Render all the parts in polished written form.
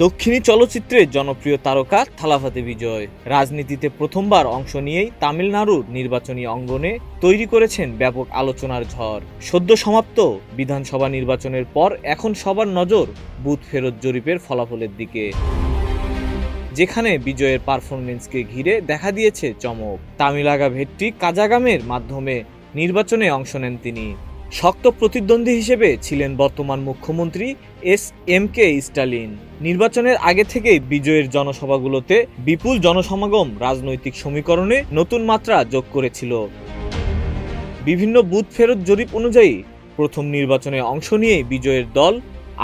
দক্ষিণী চলচ্চিত্রের জনপ্রিয় তারকা থালাভাতে বিজয় রাজনীতিতে প্রথমবার অংশ নিয়েই তামিলনাড়ুর নির্বাচনী অঙ্গনে তৈরি করেছেন ব্যাপক আলোচনার ঝড়। সদ্য সমাপ্ত বিধানসভা নির্বাচনের পর এখন সবার নজর বুথ ফেরত জরিপের ফলাফলের দিকে, যেখানে বিজয়ের পারফরমেন্সকে ঘিরে দেখা দিয়েছে চমক। তামিলাগা ভেট্টি কাজাগামের মাধ্যমে নির্বাচনে অংশ নেন তিনি। শক্ত প্রতিদ্বন্দ্বী হিসেবে ছিলেন বর্তমান মুখ্যমন্ত্রী এস.এম.কে স্টালিন। নির্বাচনের আগে থেকেই বিজয়ের জনসভাগুলোতে বিপুল জনসমাগম রাজনৈতিক সমীকরণে নতুন মাত্রা যোগ করেছিল। বিভিন্ন বুথ ফেরত জরিপ অনুযায়ী প্রথম নির্বাচনে অংশ নিয়ে বিজয়ের দল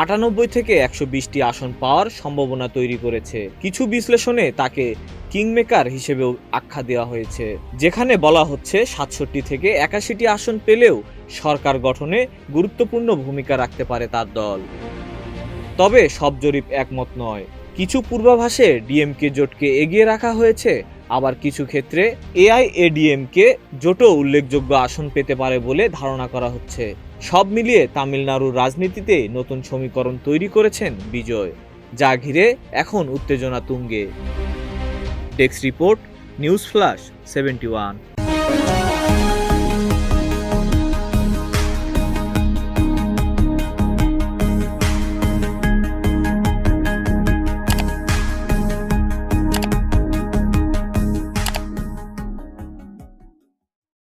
৯৮ থেকে ১২০টি আসন পাওয়ার সম্ভাবনা তৈরি করেছে। কিছু বিশ্লেষণে তাকে কিংমেকার হিসেবেও আখ্যা দেওয়া হয়েছে, যেখানে বলা হচ্ছে ৬৭ থেকে ৮১টি আসন পেলেও সরকার গঠনে গুরুত্বপূর্ণ ভূমিকা রাখতে পারে তার দল। তবে সব জরিপ একমত নয়। কিছু পূর্বাভাসে ডিএমকে জোটকে এগিয়ে রাখা হয়েছে, আবার কিছু ক্ষেত্রে এআইএডিএমকে জোটও উল্লেখযোগ্য আসন পেতে পারে বলে ধারণা করা হচ্ছে। সব মিলিয়ে তামিলনাড়ুর রাজনীতিতে নতুন সমীকরণ তৈরি করেছেন বিজয়, যা ঘিরে এখন উত্তেজনা তুঙ্গে। Desk report, news flash 71।